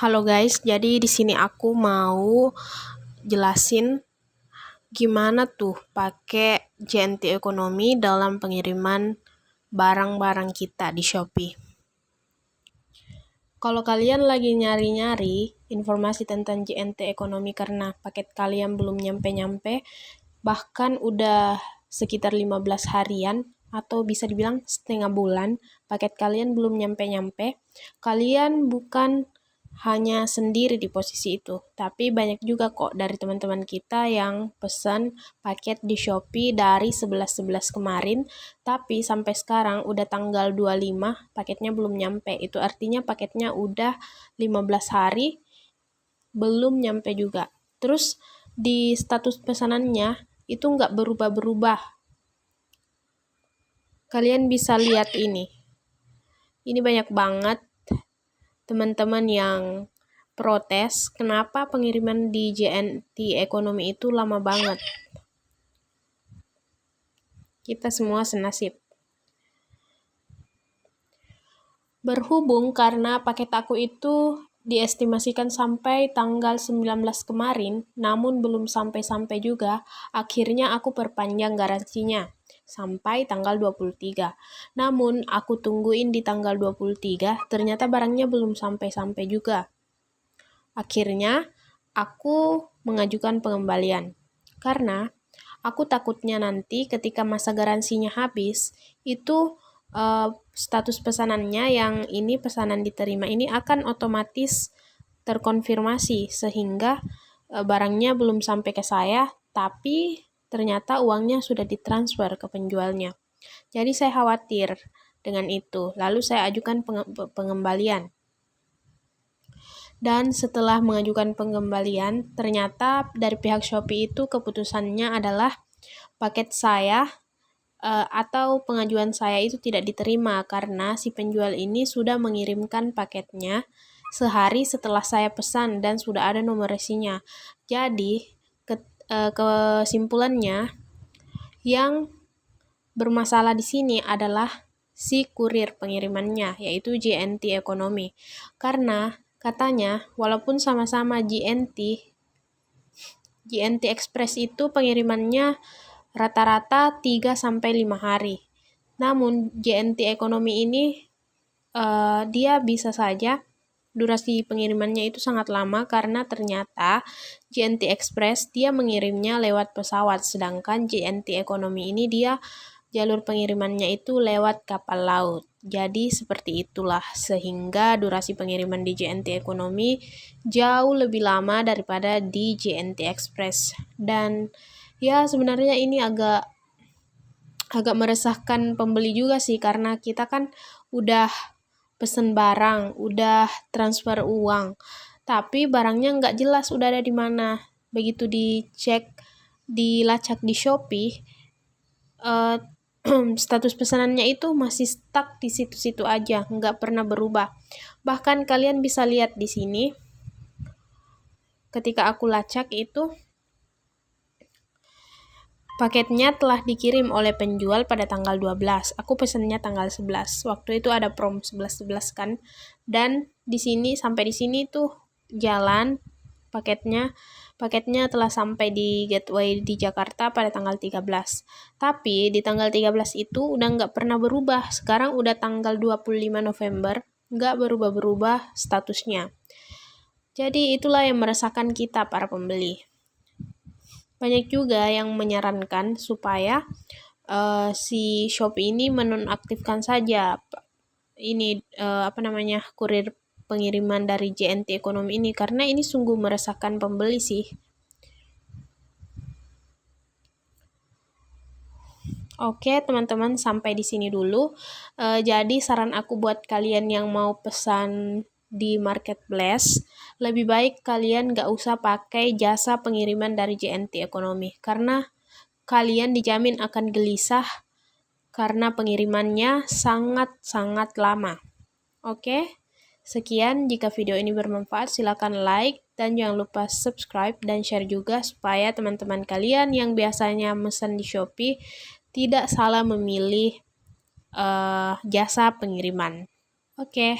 Halo guys, jadi di sini aku mau jelasin gimana tuh pakai JNT Ekonomi dalam pengiriman barang-barang kita di Shopee. Kalau kalian lagi nyari-nyari informasi tentang JNT Ekonomi karena paket kalian belum nyampe-nyampe, bahkan udah sekitar 15 harian atau bisa dibilang setengah bulan paket kalian belum nyampe-nyampe, kalian bukan hanya sendiri di posisi itu, tapi banyak juga kok dari teman-teman kita yang pesan paket di Shopee dari 11/11 kemarin, tapi sampai sekarang udah tanggal 25 paketnya belum nyampe. Itu artinya paketnya udah 15 hari belum nyampe juga. Terus di status pesanannya itu nggak berubah-berubah. Kalian bisa lihat ini. Ini banyak banget teman-teman yang protes kenapa pengiriman di JNT Ekonomi itu lama banget. Kita semua senasib. Berhubung karena paket aku itu diestimasikan sampai tanggal 19 kemarin, namun belum sampai-sampai juga, akhirnya aku perpanjang garansinya sampai tanggal 23. Namun, aku tungguin di tanggal 23, ternyata barangnya belum sampai-sampai juga. Akhirnya, aku mengajukan pengembalian. Karena, aku takutnya nanti ketika masa garansinya habis, itu status pesanannya yang ini pesanan diterima ini akan otomatis terkonfirmasi sehingga barangnya belum sampai ke saya, tapi ternyata uangnya sudah ditransfer ke penjualnya. Jadi saya khawatir dengan itu. Lalu saya ajukan pengembalian. Dan setelah mengajukan pengembalian, ternyata dari pihak Shopee itu keputusannya adalah paket saya atau pengajuan saya itu tidak diterima karena si penjual ini sudah mengirimkan paketnya sehari setelah saya pesan dan sudah ada nomor resinya. Jadi, kesimpulannya yang bermasalah di sini adalah si kurir pengirimannya, yaitu JNT Ekonomi. Karena katanya walaupun sama-sama JNT Express itu pengirimannya rata-rata 3-5 hari. Namun JNT Ekonomi ini dia bisa saja durasi pengirimannya itu sangat lama karena ternyata JNT Express dia mengirimnya lewat pesawat, sedangkan JNT Ekonomi ini dia jalur pengirimannya itu lewat kapal laut. Jadi seperti itulah sehingga durasi pengiriman di JNT Ekonomi jauh lebih lama daripada di JNT Express. Dan ya sebenarnya ini agak meresahkan pembeli juga sih karena kita kan udah pesen barang, udah transfer uang, tapi barangnya nggak jelas udah ada di mana. Begitu dicek, dilacak di Shopee, status pesanannya itu masih stuck di situ-situ aja, nggak pernah berubah. Bahkan kalian bisa lihat di sini, ketika aku lacak itu, paketnya telah dikirim oleh penjual pada tanggal 12. Aku pesannya tanggal 11. Waktu itu ada prom 11/11 kan. Dan di sini sampai di sini tuh jalan paketnya telah sampai di gateway di Jakarta pada tanggal 13. Tapi di tanggal 13 itu udah nggak pernah berubah. Sekarang udah tanggal 25 November, nggak berubah-berubah statusnya. Jadi itulah yang meresahkan kita para pembeli. Banyak juga yang menyarankan supaya si Shopee ini menonaktifkan saja ini kurir pengiriman dari JNT Ekonomi ini karena ini sungguh meresahkan pembeli sih. Oke, teman-teman, sampai di sini dulu. Jadi saran aku buat kalian yang mau pesan di marketplace, lebih baik kalian gak usah pakai jasa pengiriman dari JNT Ekonomi karena kalian dijamin akan gelisah karena pengirimannya sangat-sangat lama. Oke, sekian. Jika video ini bermanfaat, silakan like dan jangan lupa subscribe dan share juga supaya teman-teman kalian yang biasanya pesan di Shopee tidak salah memilih jasa pengiriman. Oke.